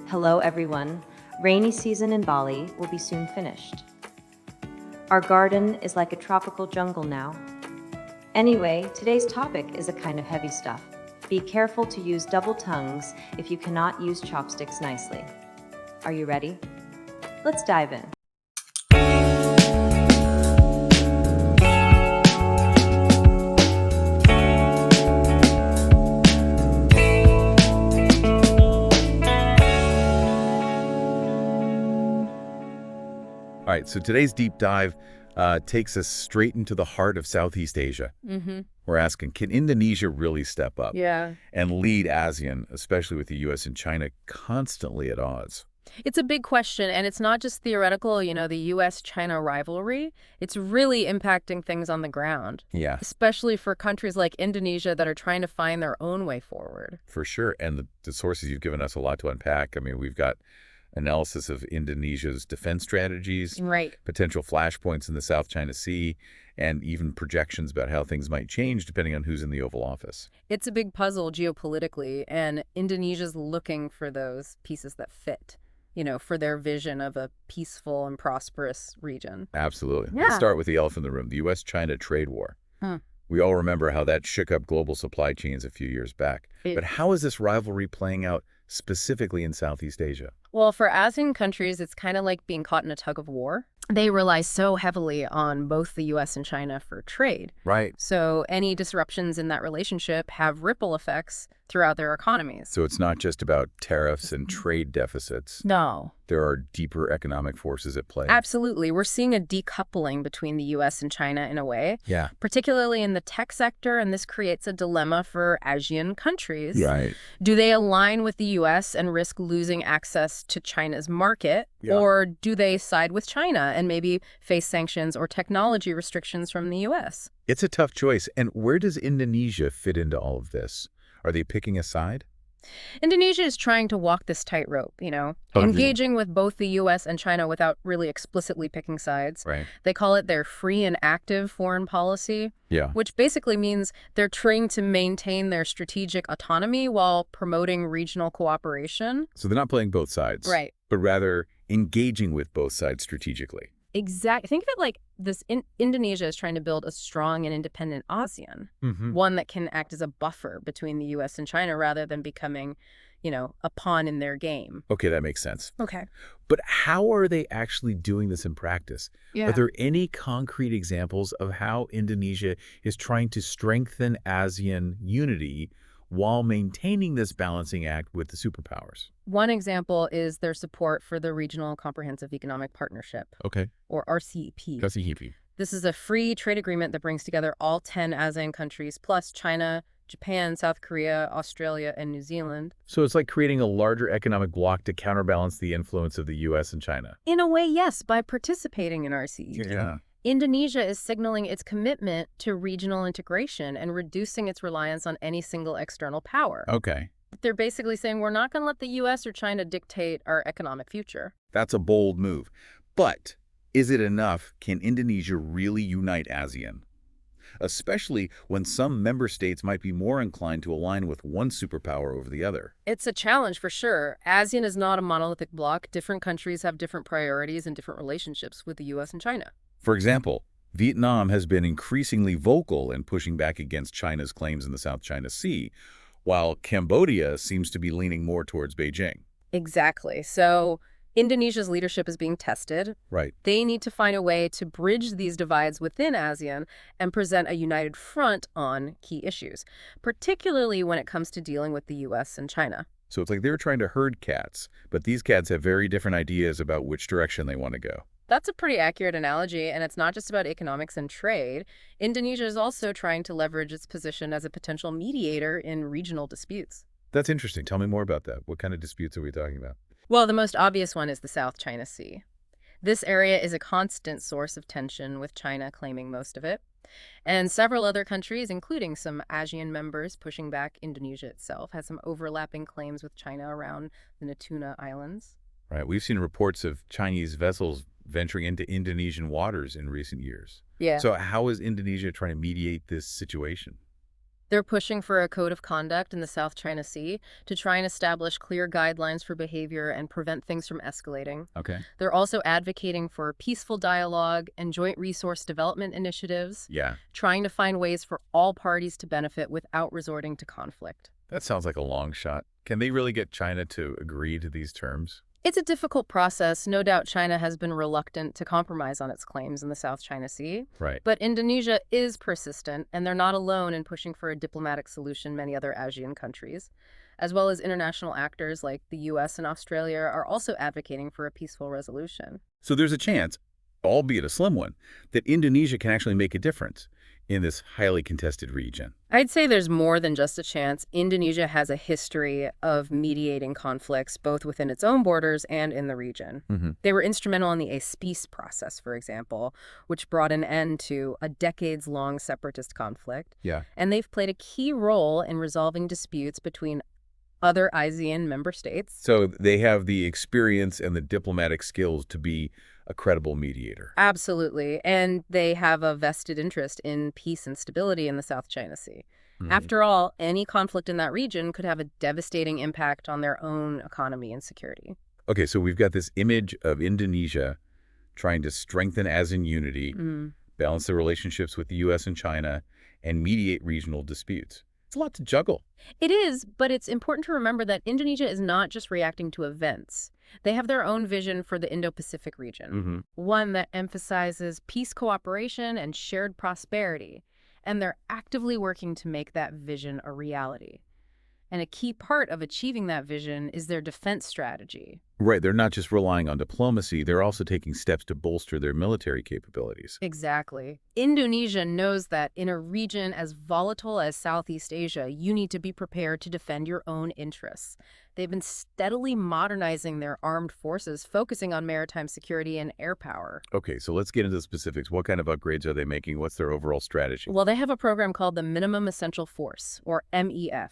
Hello, everyone. Rainy season in Bali will be soon finished. Our garden is like a tropical jungle now. Anyway, today's topic is a kind of heavy stuff. Be careful to use double tongues if you cannot use chopsticks nicely. Are you ready? Let's dive in. All right, so today's deep dive takes us straight into the heart of Southeast Asia. We're asking, can Indonesia really step up and lead ASEAN, especially with the U.S. and China constantly at odds? It's a big question, and it's not just theoretical, the U.S.-China rivalry. It's really impacting things on the ground. Yeah, Especially for countries like Indonesia that are trying to find their own way forward. for sure. And the sources you've given us a lot to unpack. I mean, we've got analysis of Indonesia's defense strategies, Right. potential flashpoints in the South China Sea, and even projections about how things might change depending on who's in the Oval Office. It's a big puzzle geopolitically, and Indonesia's looking for those pieces that fit, for their vision of a peaceful and prosperous region. Absolutely. Yeah. Let's start with the elephant in the room, the U.S.-China trade war. Huh. We all remember how that shook up global supply chains a few years back. But how is this rivalry playing out specifically in Southeast Asia? Well, for ASEAN countries, it's kind of like being caught in a tug of war. They rely so heavily on both the U.S. and China for trade. Right. So any disruptions in that relationship have ripple effects throughout their economies. So it's not just about tariffs and trade deficits. No. There are deeper economic forces at play. Absolutely. We're seeing a decoupling between the U.S. and China in a way, Yeah. particularly in the tech sector, and this creates a dilemma for ASEAN countries. Right. Do they align with the U.S. and risk losing access to China's market, or do they side with China and maybe face sanctions or technology restrictions from the U.S.? It's a tough choice. And where does Indonesia fit into all of this? Are they picking a side? Indonesia is trying to walk this tightrope, engaging with both the U.S. and China without really explicitly picking sides. Right. They call it their free and active foreign policy, Yeah. which basically means they're trying to maintain their strategic autonomy while promoting regional cooperation. So they're not playing both sides. Right. But rather engaging with both sides strategically. Exactly. Think of it like this: Indonesia is trying to build a strong and independent ASEAN, one that can act as a buffer between the U.S. and China rather than becoming, a pawn in their game. Okay, that makes sense. Okay. But how are they actually doing this in practice? Yeah. Are there any concrete examples of how Indonesia is trying to strengthen ASEAN unity while maintaining this balancing act with the superpowers? One example is their support for the Regional Comprehensive Economic Partnership, Okay. or RCEP. That's a hippie. This is a free trade agreement that brings together all 10 ASEAN countries, plus China, Japan, South Korea, Australia, and New Zealand. So it's like creating a larger economic bloc to counterbalance the influence of the U.S. and China. In a way, yes, by participating in RCEP. Yeah. Indonesia is signaling its commitment to regional integration and reducing its reliance on any single external power. Okay. They're basically saying we're not going to let the U.S. or China dictate our economic future. That's a bold move. But is it enough? Can Indonesia really unite ASEAN? Especially when some member states might be more inclined to align with one superpower over the other. It's a challenge for sure. ASEAN is not a monolithic bloc. Different countries have different priorities and different relationships with the U.S. and China. For example, Vietnam has been increasingly vocal in pushing back against China's claims in the South China Sea, while Cambodia seems to be leaning more towards Beijing. Exactly. So Indonesia's leadership is being tested. Right. They need to find a way to bridge these divides within ASEAN and present a united front on key issues, particularly when it comes to dealing with the U.S. and China. So it's like they're trying to herd cats, but these cats have very different ideas about which direction they want to go. That's a pretty accurate analogy, and it's not just about economics and trade. Indonesia is also trying to leverage its position as a potential mediator in regional disputes. That's interesting. Tell me more about that. What kind of disputes are we talking about? Well, the most obvious one is the South China Sea. This area is a constant source of tension, with China claiming most of it. And several other countries, including some ASEAN members pushing back Indonesia itself, has some overlapping claims with China around the Natuna Islands. Right. We've seen reports of Chinese vessels venturing into Indonesian waters in recent years. Yeah. So how is Indonesia trying to mediate this situation? They're pushing for a code of conduct in the South China Sea to try and establish clear guidelines for behavior and prevent things from escalating. Okay. They're also advocating for peaceful dialogue and joint resource development initiatives, Yeah. trying to find ways for all parties to benefit without resorting to conflict. That sounds like a long shot. Can they really get China to agree to these terms? It's a difficult process. No doubt China has been reluctant to compromise on its claims in the South China Sea. Right. But Indonesia is persistent, and they're not alone in pushing for a diplomatic solution. Many other ASEAN countries, as well as international actors like the US and Australia, are also advocating for a peaceful resolution. So there's a chance, albeit a slim one, that Indonesia can actually make a difference in this highly contested region. I'd say there's more than just a chance. Indonesia has a history of mediating conflicts, both within its own borders and in the region. They were instrumental in the peace process, for example, which brought an end to a decades-long separatist conflict. Yeah. And they've played a key role in resolving disputes between other ASEAN member states. So they have the experience and the diplomatic skills to be a credible mediator. Absolutely. And they have a vested interest in peace and stability in the South China Sea. After all, any conflict in that region could have a devastating impact on their own economy and security. Okay, so we've got this image of Indonesia trying to strengthen ASEAN unity, balance the relationships with the U.S. and China, and mediate regional disputes. It's a lot to juggle. It is, but it's important to remember that Indonesia is not just reacting to events. They have their own vision for the Indo-Pacific region, one that emphasizes peace, cooperation, and shared prosperity. And they're actively working to make that vision a reality. And a key part of achieving that vision is their defense strategy. Right, they're not just relying on diplomacy, they're also taking steps to bolster their military capabilities. Exactly. Indonesia knows that in a region as volatile as Southeast Asia, you need to be prepared to defend your own interests. They've been steadily modernizing their armed forces, focusing on maritime security and air power. Okay, so let's get into the specifics. What kind of upgrades are they making? What's their overall strategy? Well, they have a program called the Minimum Essential Force, or MEF,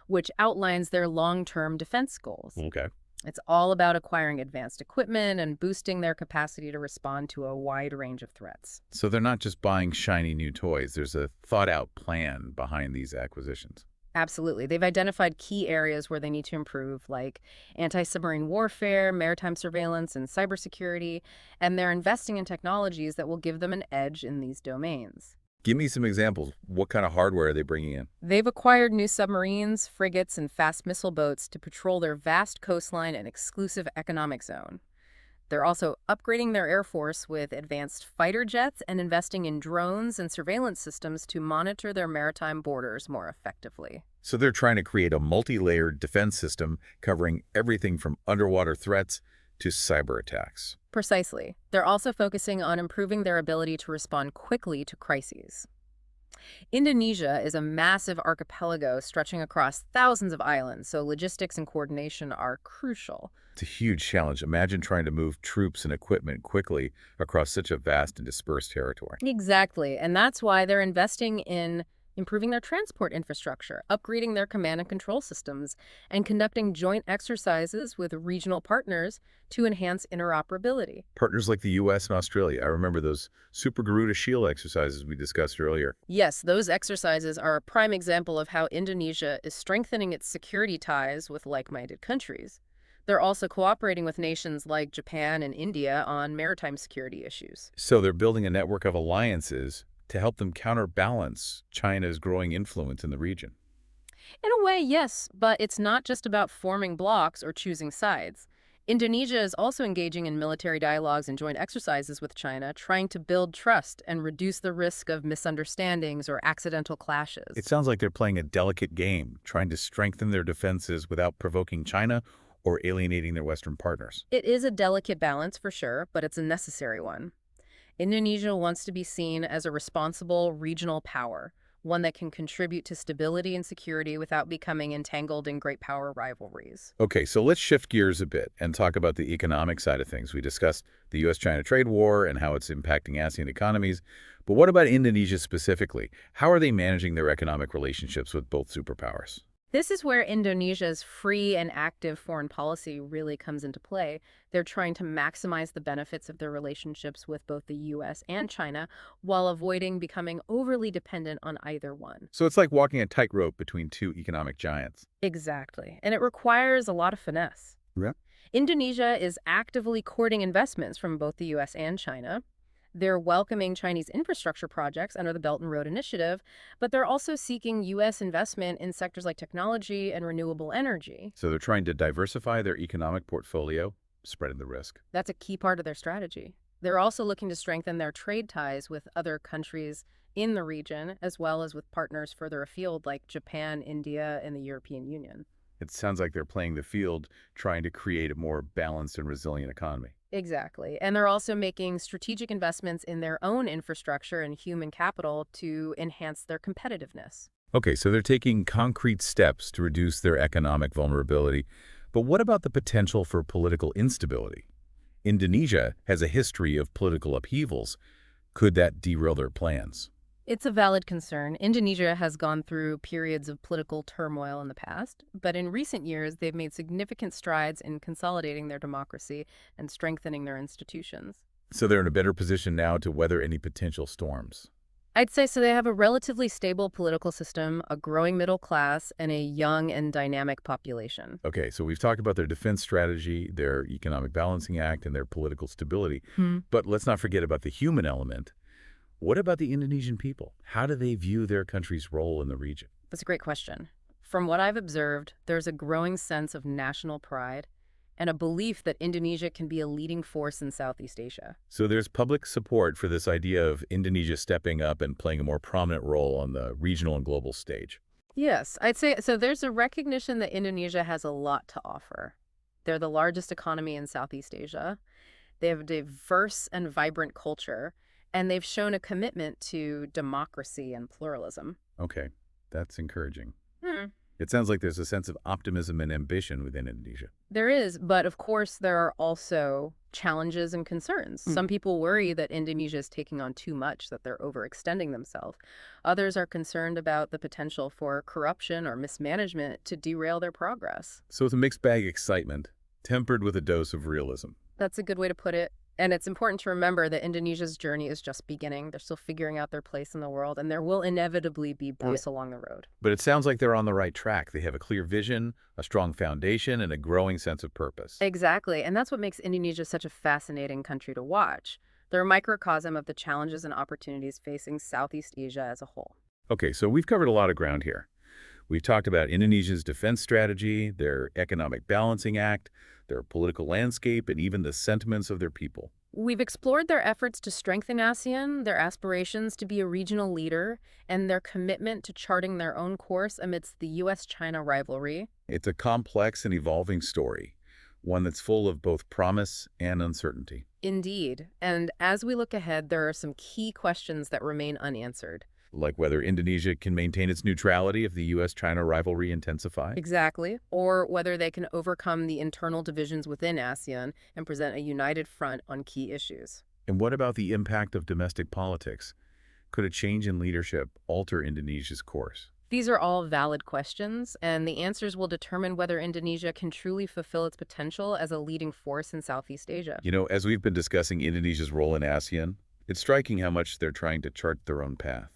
which outlines their long-term defense goals. Okay. It's all about acquiring advanced equipment and boosting their capacity to respond to a wide range of threats. So they're not just buying shiny new toys. There's a thought-out plan behind these acquisitions. Absolutely. They've identified key areas where they need to improve, like anti-submarine warfare, maritime surveillance, and cybersecurity, and they're investing in technologies that will give them an edge in these domains. Give me some examples. What kind of hardware are they bringing in? They've acquired new submarines, frigates, and fast missile boats to patrol their vast coastline and exclusive economic zone. They're also upgrading their air force with advanced fighter jets and investing in drones and surveillance systems to monitor their maritime borders more effectively. So they're trying to create a multi-layered defense system covering everything from underwater threats to cyber attacks. Precisely. They're also focusing on improving their ability to respond quickly to crises. Indonesia is a massive archipelago stretching across thousands of islands, so logistics and coordination are crucial. It's a huge challenge. Imagine trying to move troops and equipment quickly across such a vast and dispersed territory. Exactly, and that's why they're investing in improving their transport infrastructure, upgrading their command and control systems, and conducting joint exercises with regional partners to enhance interoperability. Partners like the U.S. and Australia. I remember those Super Garuda Shield exercises we discussed earlier. Yes, those exercises are a prime example of how Indonesia is strengthening its security ties with like-minded countries. They're also cooperating with nations like Japan and India on maritime security issues. So they're building a network of alliances to help them counterbalance China's growing influence in the region. In a way, yes, but it's not just about forming blocs or choosing sides. Indonesia is also engaging in military dialogues and joint exercises with China, trying to build trust and reduce the risk of misunderstandings or accidental clashes. It sounds like they're playing a delicate game, trying to strengthen their defenses without provoking China or alienating their Western partners. It is a delicate balance for sure, but it's a necessary one. Indonesia wants to be seen as a responsible regional power, one that can contribute to stability and security without becoming entangled in great power rivalries. Okay, so let's shift gears a bit and talk about the economic side of things. We discussed the U.S.-China trade war and how it's impacting ASEAN economies. But what about Indonesia specifically? How are they managing their economic relationships with both superpowers? This is where Indonesia's free and active foreign policy really comes into play. They're trying to maximize the benefits of their relationships with both the U.S. and China while avoiding becoming overly dependent on either one. So it's like walking a tightrope between two economic giants. Exactly. And it requires a lot of finesse. Yeah. Indonesia is actively courting investments from both the U.S. and China. They're welcoming Chinese infrastructure projects under the Belt and Road Initiative, but they're also seeking U.S. investment in sectors like technology and renewable energy. So they're trying to diversify their economic portfolio, spreading the risk. That's a key part of their strategy. They're also looking to strengthen their trade ties with other countries in the region, as well as with partners further afield like Japan, India, and the European Union. It sounds like they're playing the field, trying to create a more balanced and resilient economy. Exactly. And they're also making strategic investments in their own infrastructure and human capital to enhance their competitiveness. Okay, so they're taking concrete steps to reduce their economic vulnerability. But what about the potential for political instability? Indonesia has a history of political upheavals. Could that derail their plans? It's a valid concern. Indonesia has gone through periods of political turmoil in the past, but in recent years, they've made significant strides in consolidating their democracy and strengthening their institutions. So they're in a better position now to weather any potential storms. I'd say so. They have a relatively stable political system, a growing middle class, and a young and dynamic population. Okay, so we've talked about their defense strategy, their economic balancing act, and their political stability. But let's not forget about the human element. What about the Indonesian people? How do they view their country's role in the region? That's a great question. From what I've observed, there's a growing sense of national pride and a belief that Indonesia can be a leading force in Southeast Asia. So there's public support for this idea of Indonesia stepping up and playing a more prominent role on the regional and global stage. Yes, I'd say so. There's a recognition that Indonesia has a lot to offer. They're the largest economy in Southeast Asia. They have a diverse and vibrant culture, and they've shown a commitment to democracy and pluralism. Okay, that's encouraging. It sounds like there's a sense of optimism and ambition within Indonesia. There is, but of course there are also challenges and concerns. Some people worry that Indonesia is taking on too much, that they're overextending themselves. Others are concerned about the potential for corruption or mismanagement to derail their progress. So it's a mixed bag excitement, tempered with a dose of realism. That's a good way to put it. And it's important to remember that Indonesia's journey is just beginning. They're still figuring out their place in the world, and there will inevitably be bumps along the road. But it sounds like they're on the right track. They have a clear vision, a strong foundation, and a growing sense of purpose. Exactly. And that's what makes Indonesia such a fascinating country to watch. They're a microcosm of the challenges and opportunities facing Southeast Asia as a whole. Okay, so we've covered a lot of ground here. We've talked about Indonesia's defense strategy, their economic balancing act, their political landscape, and even the sentiments of their people. We've explored their efforts to strengthen ASEAN, their aspirations to be a regional leader, and their commitment to charting their own course amidst the U.S.-China rivalry. It's a complex and evolving story, one that's full of both promise and uncertainty. Indeed. And as we look ahead, there are some key questions that remain unanswered. Like whether Indonesia can maintain its neutrality if the U.S.-China rivalry intensifies. Exactly. Or whether they can overcome the internal divisions within ASEAN and present a united front on key issues. And what about the impact of domestic politics? Could a change in leadership alter Indonesia's course? These are all valid questions, and the answers will determine whether Indonesia can truly fulfill its potential as a leading force in Southeast Asia. You know, as we've been discussing Indonesia's role in ASEAN, it's striking how much they're trying to chart their own path.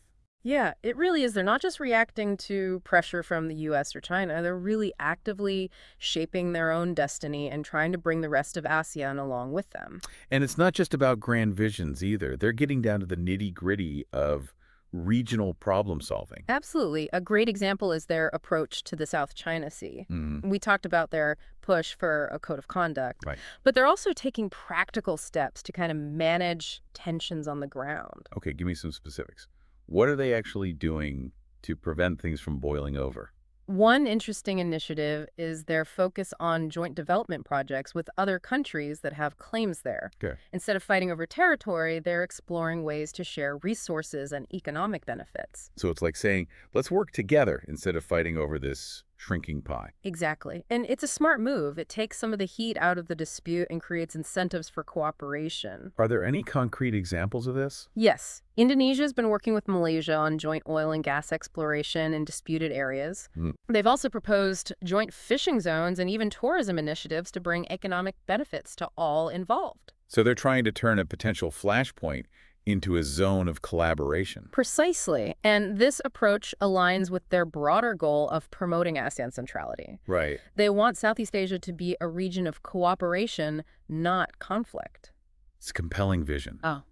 Yeah, it really is. They're not just reacting to pressure from the U.S. or China. They're really actively shaping their own destiny and trying to bring the rest of ASEAN along with them. And it's not just about grand visions either. They're getting down to the nitty-gritty of regional problem solving. Absolutely. A great example is their approach to the South China Sea. We talked about their push for a code of conduct, Right. but they're also taking practical steps to kind of manage tensions on the ground. Okay, give me some specifics. What are they actually doing to prevent things from boiling over? One interesting initiative is their focus on joint development projects with other countries that have claims there. Okay. Instead of fighting over territory, they're exploring ways to share resources and economic benefits. So it's like saying, let's work together instead of fighting over this shrinking pie. Exactly. And it's a smart move. It takes some of the heat out of the dispute and creates incentives for cooperation. Are there any concrete examples of this? Yes. Indonesia's been working with Malaysia on joint oil and gas exploration in disputed areas. They've also proposed joint fishing zones and even tourism initiatives to bring economic benefits to all involved. So they're trying to turn a potential flashpoint into a zone of collaboration. Precisely. And this approach aligns with their broader goal of promoting ASEAN centrality. Right. They want Southeast Asia to be a region of cooperation, not conflict. It's a compelling vision. Oh.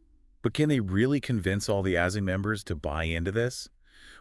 But can they really convince all the ASEAN members to buy into this?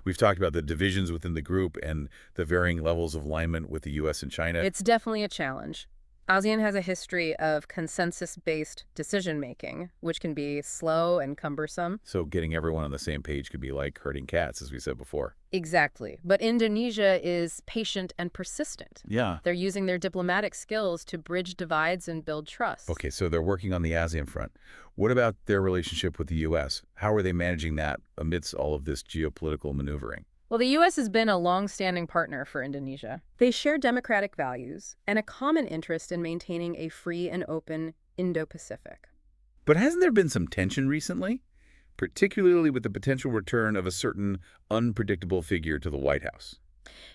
We've talked about the divisions within the group and the varying levels of alignment with the U.S. and China. It's definitely a challenge. ASEAN has a history of consensus-based decision-making, which can be slow and cumbersome. So getting everyone on the same page could be like herding cats, as we said before. Exactly. But Indonesia is patient and persistent. Yeah. They're using their diplomatic skills to bridge divides and build trust. Okay, so they're working on the ASEAN front. What about their relationship with the U.S.? How are they managing that amidst all of this geopolitical maneuvering? Well, the U.S. has been a long-standing partner for Indonesia. They share democratic values and a common interest in maintaining a free and open Indo-Pacific. But hasn't there been some tension recently? Particularly with the potential return of a certain unpredictable figure to the White House.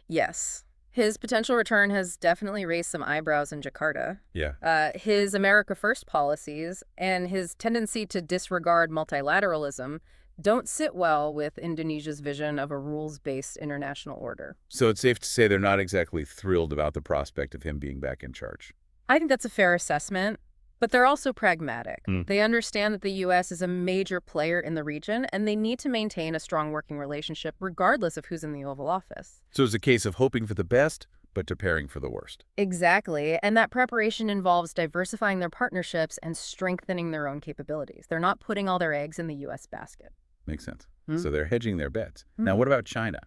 Yes. His potential return has definitely raised some eyebrows in Jakarta. Yeah. His America First policies and his tendency to disregard multilateralism don't sit well with Indonesia's vision of a rules-based international order. So it's safe to say they're not exactly thrilled about the prospect of him being back in charge. I think that's a fair assessment, but they're also pragmatic. They understand that the U.S. is a major player in the region, and they need to maintain a strong working relationship regardless of who's in the Oval Office. So it's a case of hoping for the best, but preparing for the worst. Exactly, and that preparation involves diversifying their partnerships and strengthening their own capabilities. They're not putting all their eggs in the U.S. basket. Makes sense. So they're hedging their bets. Now, what about China?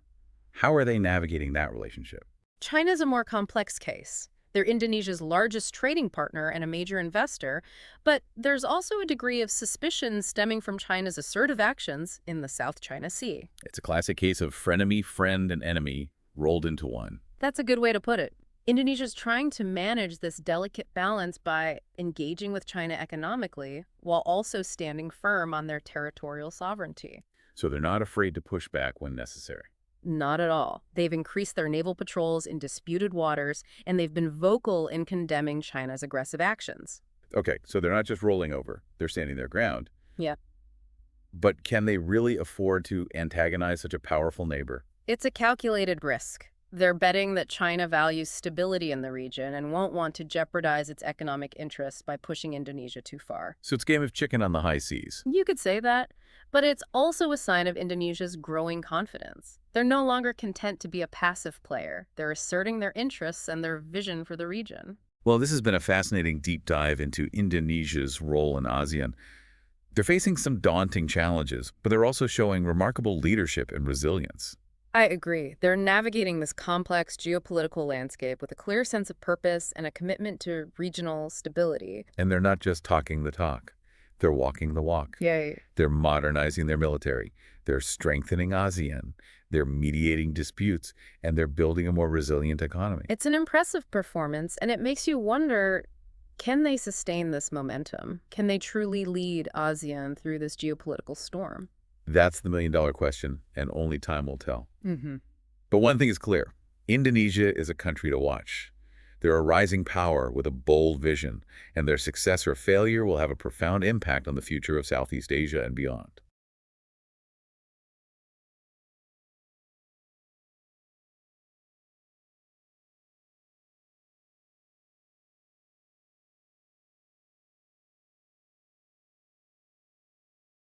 How are they navigating that relationship? China's a more complex case. They're Indonesia's largest trading partner and a major investor, but there's also a degree of suspicion stemming from China's assertive actions in the South China Sea. It's a classic case of frenemy, friend, and enemy rolled into one. That's a good way to put it. Indonesia's trying to manage this delicate balance by engaging with China economically while also standing firm on their territorial sovereignty. So they're not afraid to push back when necessary. Not at all. They've increased their naval patrols in disputed waters, and they've been vocal in condemning China's aggressive actions. Okay, so they're not just rolling over. They're standing their ground. Yeah. But can they really afford to antagonize such a powerful neighbor? It's a calculated risk. They're betting that China values stability in the region and won't want to jeopardize its economic interests by pushing Indonesia too far. So it's game of chicken on the high seas. You could say that, but it's also a sign of Indonesia's growing confidence. They're no longer content to be a passive player. They're asserting their interests and their vision for the region. Well, this has been a fascinating deep dive into Indonesia's role in ASEAN. They're facing some daunting challenges, but they're also showing remarkable leadership and resilience. I agree. They're navigating this complex geopolitical landscape with a clear sense of purpose and a commitment to regional stability. And they're not just talking the talk. They're walking the walk. Yay. They're modernizing their military. They're strengthening ASEAN. They're mediating disputes. And they're building a more resilient economy. It's an impressive performance, and it makes you wonder, can they sustain this momentum? Can they truly lead ASEAN through this geopolitical storm? That's the million-dollar question, and only time will tell. But one thing is clear. Indonesia is a country to watch. They're a rising power with a bold vision, and their success or failure will have a profound impact on the future of Southeast Asia and beyond.